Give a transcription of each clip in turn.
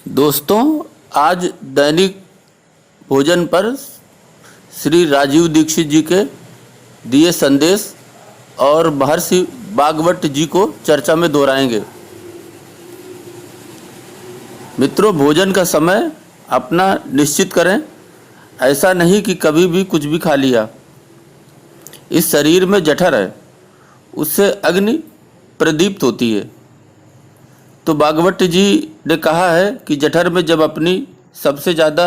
दोस्तों, आज दैनिक भोजन पर श्री राजीव दीक्षित जी के दिए संदेश और महर्षि भागवत जी को चर्चा में दोहराएंगे। मित्रों, भोजन का समय अपना निश्चित करें। ऐसा नहीं कि कभी भी कुछ भी खा लिया। इस शरीर में जठर है, उससे अग्नि प्रदीप्त होती है। तो भागवत जी ने कहा है कि जठर में जब अपनी सबसे ज़्यादा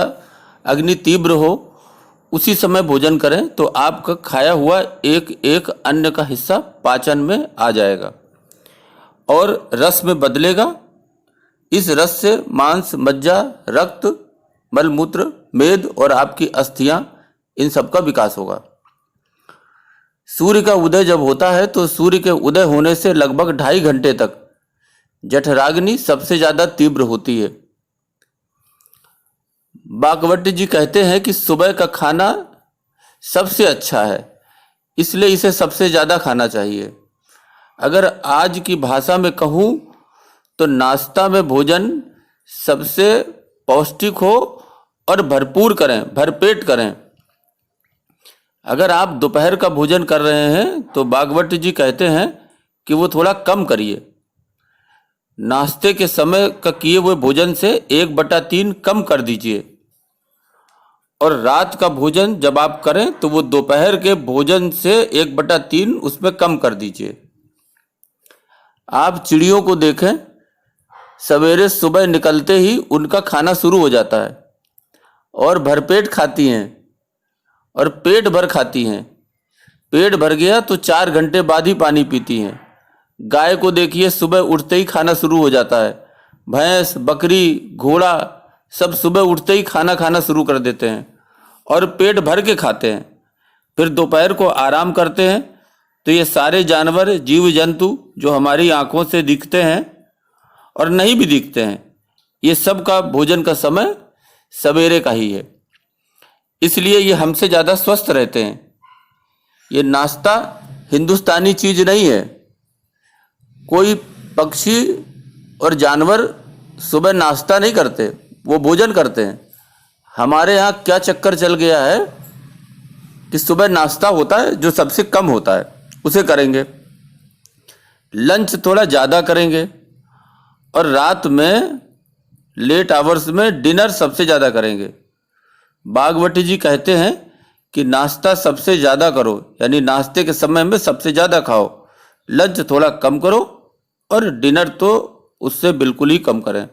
अग्नि तीव्र हो, उसी समय भोजन करें तो आपका खाया हुआ एक एक अन्न का हिस्सा पाचन में आ जाएगा और रस में बदलेगा। इस रस से मांस, मज्जा, रक्त, मलमूत्र, मेद और आपकी अस्थियां, इन सब का विकास होगा। सूर्य का उदय जब होता है तो सूर्य के उदय होने से लगभग 2.5 घंटे तक जठराग्नि सबसे ज़्यादा तीव्र होती है। भागवत जी कहते हैं कि सुबह का खाना सबसे अच्छा है, इसलिए इसे सबसे ज़्यादा खाना चाहिए। अगर आज की भाषा में कहूँ तो नाश्ता में भोजन सबसे पौष्टिक हो और भरपूर करें, भरपेट करें। अगर आप दोपहर का भोजन कर रहे हैं तो भागवत जी कहते हैं कि वो थोड़ा कम करिए। नाश्ते के समय का किए हुए भोजन से 1/3 कम कर दीजिए और रात का भोजन जब आप करें तो वो दोपहर के भोजन से 1/3 उसमें कम कर दीजिए। आप चिड़ियों को देखें, सवेरे सुबह निकलते ही उनका खाना शुरू हो जाता है और भरपेट खाती हैं और पेट भर खाती हैं। पेट भर गया तो 4 घंटे बाद ही पानी पीती हैं। गाय को देखिए, सुबह उठते ही खाना शुरू हो जाता है। भैंस, बकरी, घोड़ा सब सुबह उठते ही खाना खाना शुरू कर देते हैं और पेट भर के खाते हैं। फिर दोपहर को आराम करते हैं। तो ये सारे जानवर, जीव जंतु जो हमारी आंखों से दिखते हैं और नहीं भी दिखते हैं, ये सब का भोजन का समय सवेरे का ही है। इसलिए ये हमसे ज़्यादा स्वस्थ रहते हैं। ये नाश्ता हिंदुस्तानी चीज़ नहीं है। कोई पक्षी और जानवर सुबह नाश्ता नहीं करते, वो भोजन करते हैं। हमारे यहाँ क्या चक्कर चल गया है कि सुबह नाश्ता होता है जो सबसे कम होता है, उसे करेंगे। लंच थोड़ा ज़्यादा करेंगे और रात में लेट आवर्स में डिनर सबसे ज़्यादा करेंगे। भागवत जी कहते हैं कि नाश्ता सबसे ज़्यादा करो, यानी नाश्ते के समय में सबसे ज़्यादा खाओ। लंच थोड़ा कम करो और डिनर तो उससे बिल्कुल ही कम करें।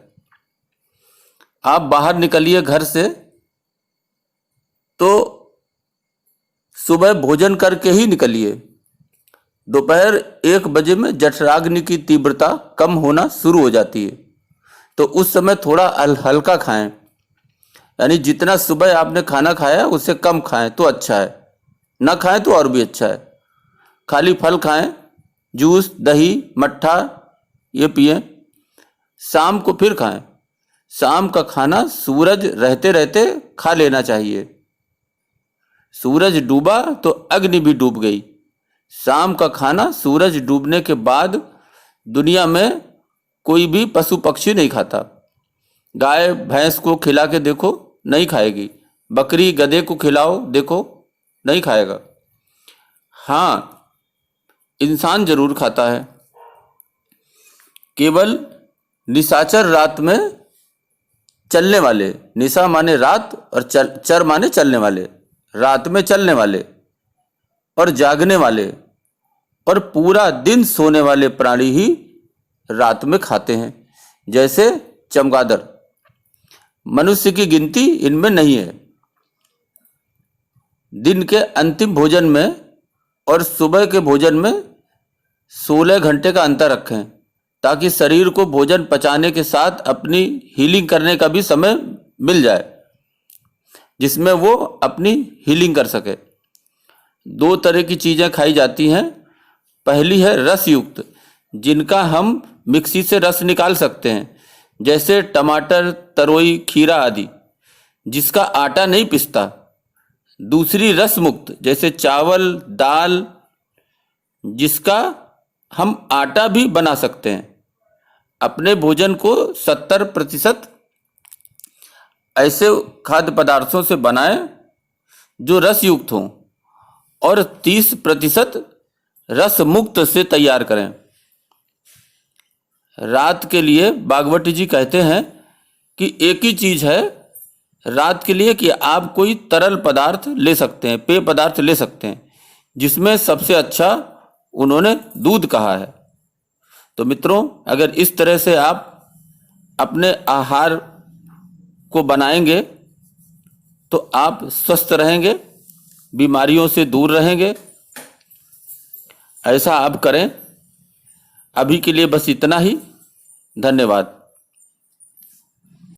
आप बाहर निकलिए घर से तो सुबह भोजन करके ही निकलिए। दोपहर 1 बजे में जठराग्नि की तीव्रता कम होना शुरू हो जाती है, तो उस समय थोड़ा हल्का खाएं। यानी जितना सुबह आपने खाना खाया उससे कम खाएं तो अच्छा है, ना खाएं तो और भी अच्छा है। खाली फल खाएं, जूस, दही, मट्ठा ये पिएं। शाम को फिर खाएं। शाम का खाना सूरज रहते रहते खा लेना चाहिए। सूरज डूबा तो अग्नि भी डूब गई। शाम का खाना सूरज डूबने के बाद दुनिया में कोई भी पशु पक्षी नहीं खाता। गाय भैंस को खिला के देखो, नहीं खाएगी। बकरी गधे को खिलाओ, देखो, नहीं खाएगा। हाँ, इंसान जरूर खाता है। केवल निशाचर रात में चलने वाले, निशा माने रात और चर माने चलने वाले, रात में चलने वाले और जागने वाले और पूरा दिन सोने वाले प्राणी ही रात में खाते हैं, जैसे चमगादड़। मनुष्य की गिनती इनमें नहीं है। दिन के अंतिम भोजन में और सुबह के भोजन में 16 घंटे का अंतर रखें, ताकि शरीर को भोजन पचाने के साथ अपनी हीलिंग करने का भी समय मिल जाए, जिसमें वो अपनी हीलिंग कर सके। 2 तरह की चीज़ें खाई जाती हैं। पहली है रस युक्त, जिनका हम मिक्सी से रस निकाल सकते हैं, जैसे टमाटर, तरोई, खीरा आदि, जिसका आटा नहीं पिसता। दूसरी रस मुक्त, जैसे चावल, दाल, जिसका हम आटा भी बना सकते हैं। अपने भोजन को 70% ऐसे खाद्य पदार्थों से बनाएं जो रस युक्त हों और 30% रस मुक्त से तैयार करें। रात के लिए बागवती जी कहते हैं कि एक ही चीज़ है रात के लिए कि आप कोई तरल पदार्थ ले सकते हैं, पेय पदार्थ ले सकते हैं, जिसमें सबसे अच्छा उन्होंने दूध कहा है। तो मित्रों, अगर इस तरह से आप अपने आहार को बनाएंगे तो आप स्वस्थ रहेंगे, बीमारियों से दूर रहेंगे। ऐसा आप करें। अभी के लिए बस इतना ही। धन्यवाद।